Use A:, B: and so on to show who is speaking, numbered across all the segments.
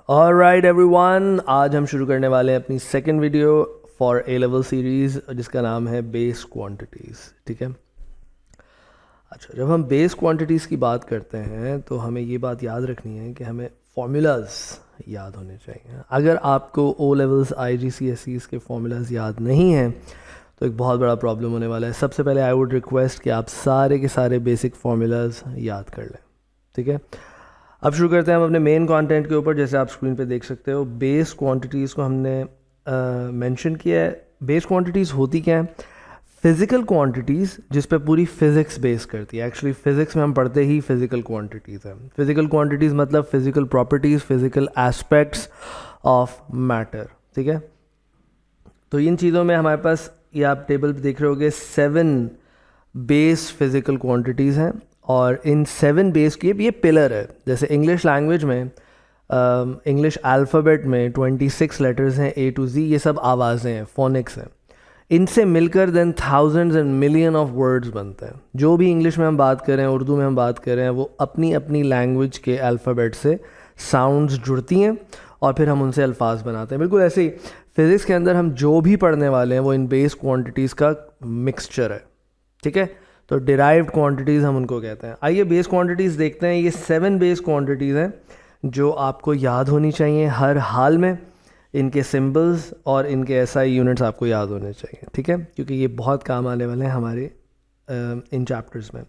A: Alright everyone, आज हम शुरू करने वाले हैं अपनी second video for a level series जिसका नाम है बेस क्वांटिटीज़। ठीक है। अच्छा, जब हम बेस क्वांटिटीज़ की बात करते हैं तो हमें ये बात याद रखनी है कि हमें फार्मूलाज याद होने चाहिए। अगर आपको ओ लेवल्स IGCSEs के फार्मूलाज याद नहीं हैं तो एक बहुत बड़ा प्रॉब्लम होने वाला है। सबसे पहले आई वुड रिक्वेस्ट कि आप सारे के सारे बेसिक फार्मूलाज याद कर लें। ठीक है। अब शुरू करते हैं हम अपने मेन कंटेंट के ऊपर। जैसे आप स्क्रीन पे देख सकते हो, बेस क्वांटिटीज़ को हमने मेंशन किया है। बेस क्वांटिटीज़ होती क्या हैं? फिज़िकल क्वांटिटीज़ जिस पे पूरी फिज़िक्स बेस करती है। एक्चुअली फ़िज़िक्स में हम पढ़ते ही फिज़िकल क्वांटिटीज़ हैं। फिज़िकल क्वांटिटीज़ मतलब physical properties, physical aspects of matter. ठीक है। तो इन चीज़ों में हमारे पास, ये आप टेबल पे देख रहे होगे, 7 बेस फिज़िकल क्वांटिटीज़ हैं और इन 7 बेस की ये पिलर है। जैसे इंग्लिश लैंग्वेज में, इंग्लिश अल्फ़ाबेट में 26 लेटर्स हैं A to Z। ये सब आवाज़ें हैं, फोनिक्स हैं। इनसे मिलकर then thousands and million of words बनते हैं। जो भी इंग्लिश में हम बात करें, उर्दू में हम बात करें, वो अपनी अपनी लैंग्वेज के अल्फ़ाबेट से साउंड्स जुड़ती हैं और फिर हम उनसे अल्फाज बनाते हैं। बिल्कुल ऐसे ही फिज़िक्स के अंदर हम जो भी पढ़ने वाले हैं वो इन बेस क्वांटिटीज़ का मिक्सचर है। ठीक है। तो डिराइव्ड क्वांटिटीज़ हम उनको कहते हैं। आइए बेस क्वांटिटीज़ देखते हैं। ये 7 बेस क्वांटिटीज़ हैं जो आपको याद होनी चाहिए हर हाल में। इनके सिंबल्स और इनके SI यूनिट्स आपको याद होने चाहिए। ठीक है, क्योंकि ये बहुत काम आने वाले हैं हमारे इन चैप्टर्स में।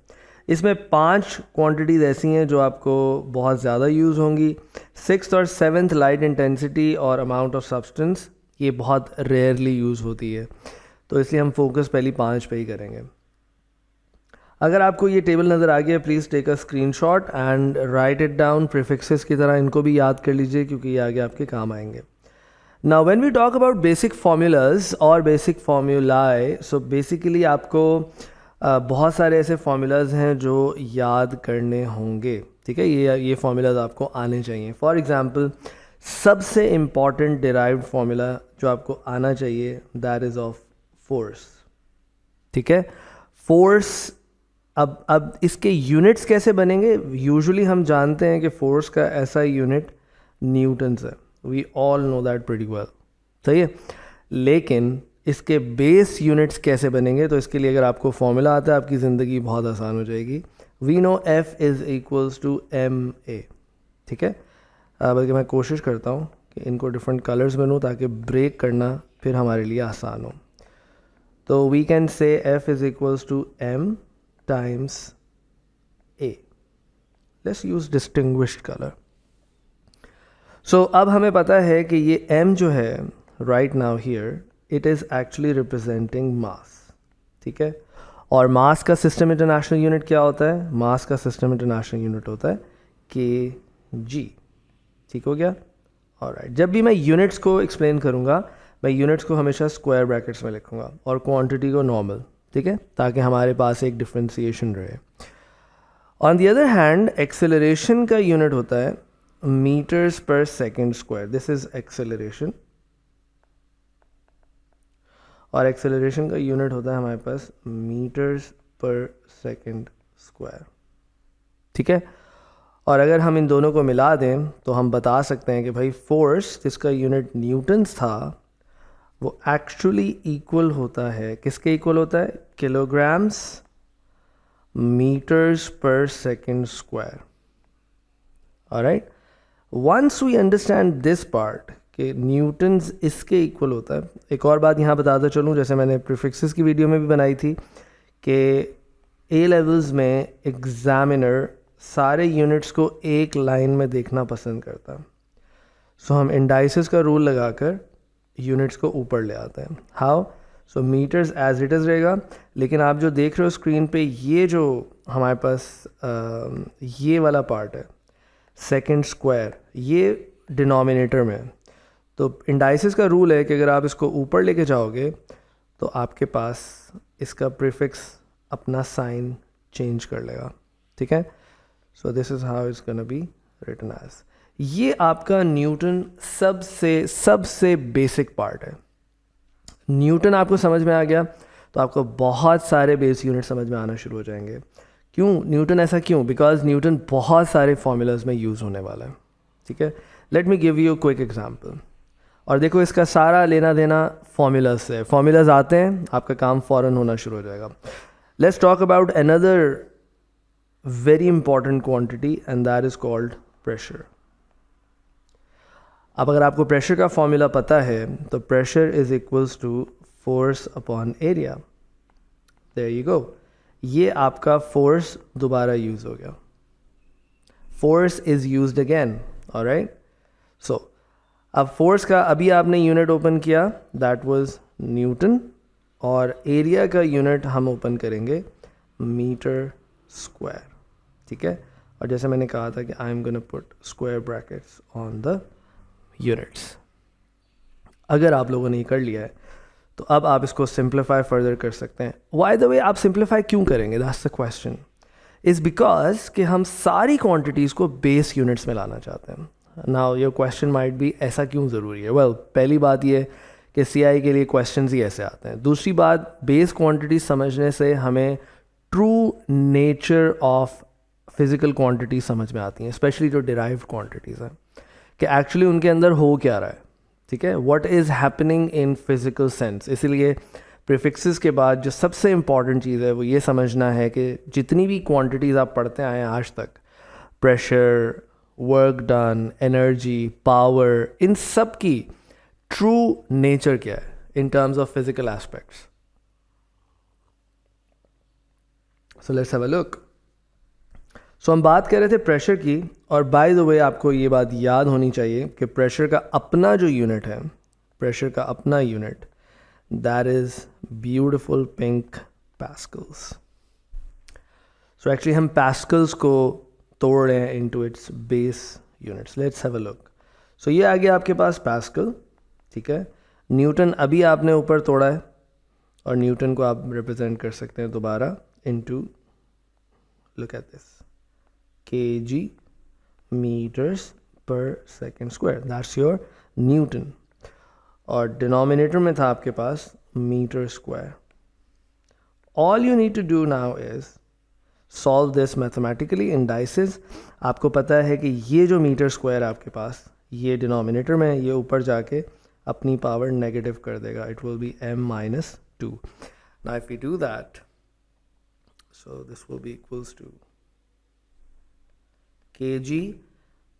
A: इसमें 5 क्वांटिटीज़ ऐसी हैं जो आपको बहुत ज़्यादा यूज़ होंगी। 6th और 7th लाइट इंटेंसिटी और अमाउंट ऑफ सब्सटेंस, ये बहुत रेयरली यूज़ होती है, तो इसलिए हम फोकस पहली 5 पे ही करेंगे। अगर आपको ये टेबल नज़र आ गया, please take a screenshot and write it down. Prefixes की तरह इनको भी याद कर लीजिए क्योंकि ये आगे आपके काम आएंगे। Now when we talk about basic formulas और बेसिक फार्मूलाए, सो बेसिकली आपको बहुत सारे ऐसे फार्मूलाज हैं जो याद करने होंगे। ठीक है, ये फार्मूलाज आपको आने चाहिए। फॉर एग्जांपल, सबसे इम्पॉर्टेंट डिराइव्ड फार्मूला जो आपको आना चाहिए, दैट इज़ ऑफ फोर्स। ठीक है, फोर्स। अब इसके यूनिट्स कैसे बनेंगे? यूजुअली हम जानते हैं कि फोर्स का ऐसा यूनिट न्यूटन्स है। We all know that pretty well. सही है। लेकिन इसके बेस यूनिट्स कैसे बनेंगे? तो इसके लिए अगर आपको फॉर्मूला आता है, आपकी ज़िंदगी बहुत आसान हो जाएगी। We know F is equals to ma। ठीक है। बल्कि मैं कोशिश करता हूँ कि इनको डिफरेंट कलर्स में लूँ ताकि ब्रेक करना फिर हमारे लिए आसान हो। तो we can say F is equals to m times A. Let's use distinguished color. So अब हमें पता है कि ये m जो है right now here, it is actually representing mass. ठीक है। और मास का सिस्टम इंटरनेशनल यूनिट क्या होता है? मास का सिस्टम इंटरनेशनल यूनिट होता है kg। ठीक हो गया। ऑलराइट, जब भी मैं यूनिट्स को एक्सप्लेन करूँगा, मैं यूनिट्स को हमेशा स्क्वायर ब्रैकेट्स में लिखूँगा और क्वांटिटी को नॉर्मल। ठीक है, ताकि हमारे पास एक डिफ्रेंसिएशन रहे। On the other hand, acceleration का यूनिट होता है metres per second square. This is acceleration. और एक्सेलरेशन का यूनिट होता है हमारे पास मीटर्स पर सेकेंड स्क्वायर। ठीक है। और अगर हम इन दोनों को मिला दें तो हम बता सकते हैं कि भाई फोर्स जिसका यूनिट न्यूटन्स था, वो एक्चुअली इक्वल होता है, किसके इक्वल होता है? Kilograms metres per second square. Alright, once we understand this part कि न्यूटन्स इसके इक्वल होता है। एक और बात यहाँ बताता चलूँ, जैसे मैंने प्रीफिक्सेस की वीडियो में भी बनाई थी कि ए लेवल्स में एग्जामिनर सारे यूनिट्स को एक लाइन में देखना पसंद करता है। सो हम इंडाइसिस का रूल लगाकर यूनिट्स को ऊपर ले आते हैं। How? So metres as it is रहेगा, लेकिन आप जो देख रहे हो स्क्रीन पे, ये जो हमारे पास ये वाला पार्ट है सेकेंड स्क्वायर, ये डिनोमिनेटर में है। तो इंडाइसिस का रूल है कि अगर आप इसको ऊपर लेके जाओगे तो आपके पास इसका प्रीफिक्स अपना साइन चेंज कर लेगा। ठीक है। So this is how it's gonna be written as. ये आपका न्यूटन सबसे बेसिक पार्ट है। न्यूटन आपको समझ में आ गया तो आपको बहुत सारे बेस यूनिट समझ में आना शुरू हो जाएंगे। क्यों न्यूटन? ऐसा क्यों? बिकॉज न्यूटन बहुत सारे फॉर्मूलाज में यूज़ होने वाला है। ठीक है। Let me give you quick example. और देखो इसका सारा लेना देना फॉर्मूलाज से, फॉर्मूलाज आते हैं आपका काम फ़ौरन होना शुरू हो जाएगा। Let's talk about another very important quantity and that is called pressure. अब अगर आपको प्रेशर का फॉर्मूला पता है तो pressure is equals to force upon area. There you go, ये आपका फोर्स दोबारा यूज़ हो गया, force is used again, alright. So अब फोर्स का अभी आपने यूनिट ओपन किया, दैट वाज न्यूटन, और एरिया का यूनिट हम ओपन करेंगे मीटर स्क्वायर, ठीक है। और जैसे मैंने कहा था कि I am gonna put square brackets on the units. अगर आप लोगों ने ये कर लिया है तो अब आप इसको सिंप्लीफाई फर्दर कर सकते हैं। बाय द वे, आप सिंप्लीफाई क्यों करेंगे, that's the question. Is because कि हम सारी क्वांटिटीज़ को बेस यूनिट्स में लाना चाहते हैं। Now your question might be ऐसा क्यों ज़रूरी है। वेल, पहली बात ये कि सीआई के लिए क्वेश्चंस ही ऐसे आते हैं। दूसरी बात, बेस क्वांटिटी समझने से हमें true nature of physical quantity समझ में आती हैं, स्पेशली जो डिराइव्ड क्वांटिटीज़ हैं, कि एक्चुअली उनके अंदर हो क्या रहा है, ठीक है, what is happening in physical sense. इसीलिए प्रीफिक्सेस के बाद जो सबसे इम्पॉर्टेंट चीज़ है वो ये समझना है कि जितनी भी क्वांटिटीज़ आप पढ़ते आए हैं आज तक, pressure, work done, energy, power, इन सब की ट्रू नेचर क्या है in terms of physical aspects. So let's have a look. So हम बात कर रहे थे प्रेशर की, और बाय द वे आपको ये बात याद होनी चाहिए कि प्रेशर का अपना जो यूनिट है, प्रेशर का अपना unit, that is beautiful pink pascals. So actually हम पास्कल्स को तोड़ रहे हैं into its base units. Let's have a look. So ये आ गया आपके पास पास्कल, ठीक है। न्यूटन अभी आपने ऊपर तोड़ा है, और न्यूटन को आप रिप्रेजेंट कर सकते हैं दोबारा into, look at this, kg meters per second square, that's your Newton। और डिनोमिनेटर में था आपके पास metre square. All you need to do now is solve this mathematically in dices. आपको पता है कि ये जो मीटर स्क्वायर आपके पास, ये डिनोमिनेटर में, ये ऊपर जाके अपनी पावर नेगेटिव कर देगा, it will be m-2। Now if you do that, so this will be equals to kg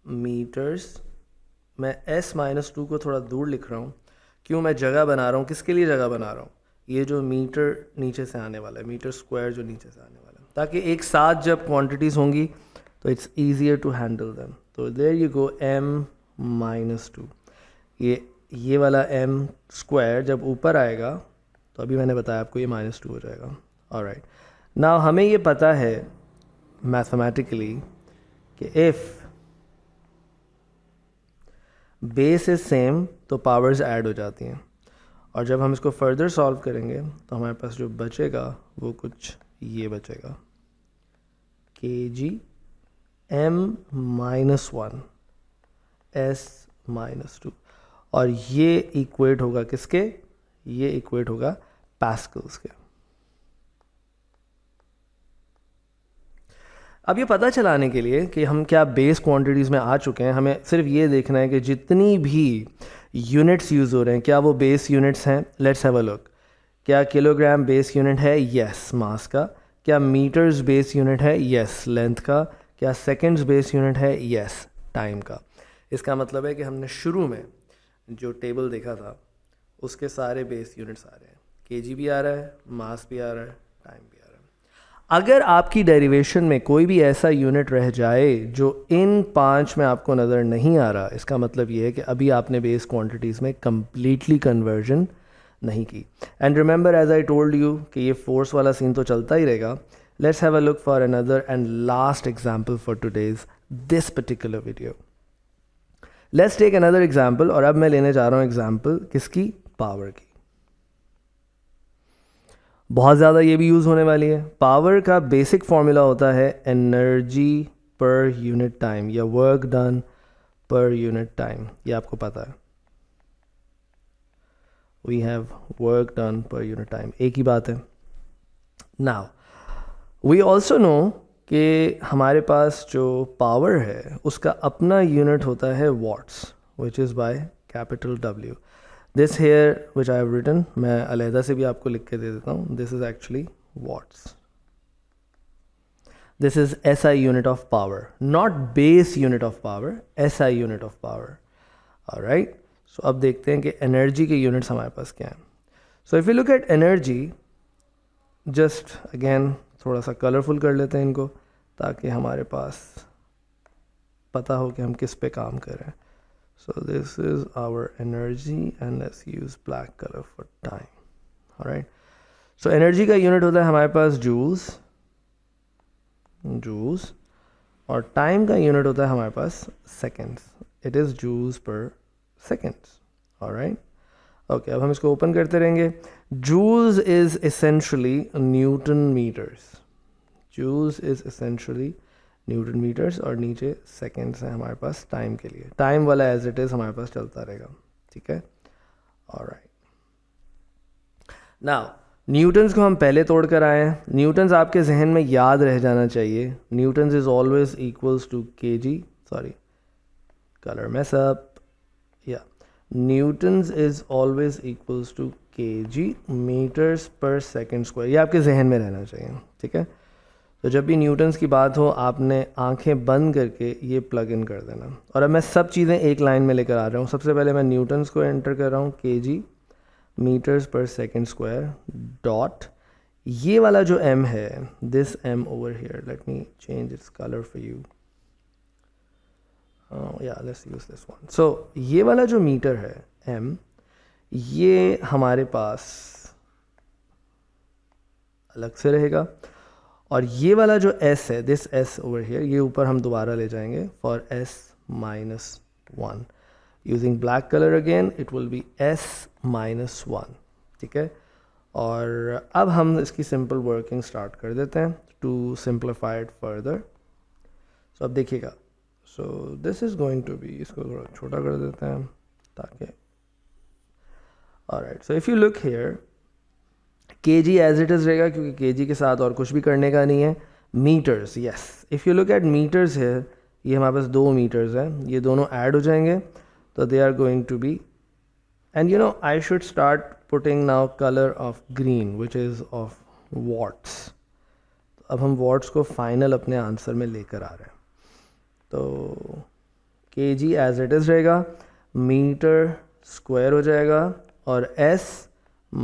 A: metres. मैं s-2 को थोड़ा दूर लिख रहा हूँ, क्यों मैं जगह बना रहा हूँ, किसके लिए जगह बना रहा हूँ, ये जो मीटर नीचे से आने वाला है, मीटर स्क्वायर जो नीचे से आने वाला है, ताकि एक साथ जब क्वांटिटीज़ होंगी तो it's easier to handle them. तो देयर यू गो, m-2। ये वाला m स्क्वायर जब ऊपर आएगा तो अभी मैंने बताया आपको ये -2 हो जाएगा। ऑलराइट, नाउ हमें ये पता है मैथमेटिकली कि इफ़ बेस इज सेम तो पावर्स ऐड हो जाती हैं, और जब हम इसको फर्दर सॉल्व करेंगे तो हमारे पास जो बचेगा वो कुछ ये बचेगा, kg m-1 s-2, और ये इक्वेट होगा किसके, ये इक्वेट होगा पास्कल्स के। अब ये पता चलाने के लिए कि हम क्या बेस क्वांटिटीज़ में आ चुके हैं, हमें सिर्फ ये देखना है कि जितनी भी यूनिट्स यूज़ हो रहे हैं क्या वो बेस यूनिट्स हैं। Let's have a look. क्या किलोग्राम बेस यूनिट है, यस, मास का। क्या मीटर्स बेस यूनिट है, यस, लेंथ का। क्या सेकंड्स बेस यूनिट है, यस, टाइम का। इसका मतलब है कि हमने शुरू में जो टेबल देखा था उसके सारे बेस यूनिट्स आ रहे हैं, केजी भी आ रहा है, मास भी आ रहा है, टाइम भी आ रहा है। अगर आपकी डेरिवेशन में कोई भी ऐसा यूनिट रह जाए जो इन 5 में आपको नज़र नहीं आ रहा, इसका मतलब ये है कि अभी आपने बेस क्वांटिटीज़ में कम्प्लीटली कन्वर्जन नहीं की। And remember, as I told you कि ये फोर्स वाला सीन तो चलता ही रहेगा। Let's have a look for another and last example for today's this particular video. Let's take another example, और अब मैं लेने जा रहा हूँ एग्जाम्पल किसकी, पावर की। बहुत ज़्यादा ये भी यूज़ होने वाली है। पावर का बेसिक फॉर्मूला होता है एनर्जी पर यूनिट टाइम, या work done per unit time, ये आपको पता है। We have work done per unit time, एक ही बात है। नाउ वी ऑल्सो नो कि हमारे पास जो पावर है उसका अपना यूनिट होता है watts, which is by capital W. This here which I have written, मैं अलहदा से भी आपको लिख के दे देता हूँ, this is actually watts. This is SI unit of power, not base unit of power, SI unit of power. Alright, so अब देखते हैं कि energy के units हमारे पास क्या हैं. So if we look at energy, just again थोड़ा सा colorful कर लेते हैं इनको ताकि हमारे पास पता हो कि हम किस पे काम कर रहे हैं. So this is our energy and let's use black color for time. Alright, so energy का unit होता है हमारे पास joules और टाइम का यूनिट होता है हमारे पास seconds. It is joules per seconds. Alright, okay, अब हम इसको ओपन करते रहेंगे. Joules is essentially newton metres. Joules is essentially newton metres और नीचे सेकेंड्स हैं हमारे पास टाइम के लिए. टाइम वाला एज इट इज़ हमारे पास चलता रहेगा. ठीक है, ऑलराइट. नाउ न्यूटन्स को हम पहले तोड़ कर आए हैं. न्यूटन्स आपके जहन में याद रह जाना चाहिए. Newtons is always equals to kg, sorry colour mess up, या newtons is always equals to kg metres per second square. ये आपके जहन में रहना चाहिए. ठीक है, तो जब भी न्यूटन्स की बात हो आपने आंखें बंद करके ये प्लग इन कर देना. और अब मैं सब चीज़ें एक लाइन में लेकर आ रहा हूँ. सबसे पहले मैं न्यूटन्स को एंटर कर रहा हूँ, kg metres per second square dot ये वाला जो m है, this m over here, let me change its colour for you. या लेट्स यूज दिस वन. सो ये वाला जो मीटर है m, ये हमारे पास अलग से रहेगा. और ये वाला जो s है, दिस s ओवर हियर, ये ऊपर हम दोबारा ले जाएंगे for s minus 1. Using black color again, it will be s minus 1. ठीक है, और अब हम इसकी सिंपल वर्किंग स्टार्ट कर देते हैं to simplify it further. So अब देखिएगा, so this is going to be, इसको थोड़ा छोटा कर देते हैं ताकि, alright. So if you look here, kg as it is रहेगा क्योंकि kg के साथ और कुछ भी करने का नहीं है. Metres, yes, if you look at metres here, ये हमारे पास 2 मीटर्स हैं, ये दोनों ऐड हो जाएंगे. So they are going to be, and you know, I should start putting now color of green, which is of watts. अब हम watts को final अपने आंसर में लेकर आ रहे हैं. तो kg as it is रहेगा, मीटर स्क्वायर हो जाएगा और s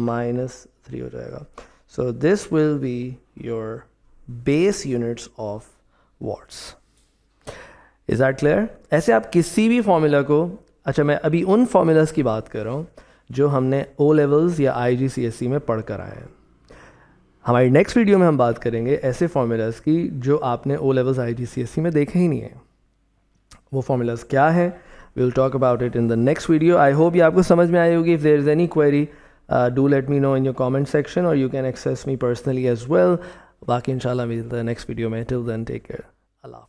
A: minus 3 हो जाएगा. So this will be your base units of watts. Is that clear? ऐसे आप किसी भी फॉर्मूला को, अच्छा मैं अभी उन फॉर्मूलाज की बात कर रहा हूँ जो हमने ओ लेवल्स या IGCSE में पढ़ कर आए हैं. हमारी नेक्स्ट वीडियो में हम बात करेंगे ऐसे फॉर्मूलाज की जो आपने ओ लेवल्स IGCSE में देखे ही नहीं है. वो फॉर्मूलाज क्या है, we will talk about it in the next video. I hope ये आपको समझ में आई होगी. If there is any query do let me know in your comment section और you can access me personally as well. बाकी इंशाल्लाह मिलते हैं नेक्स्ट वीडियो में. Till then take care. अल्लाह.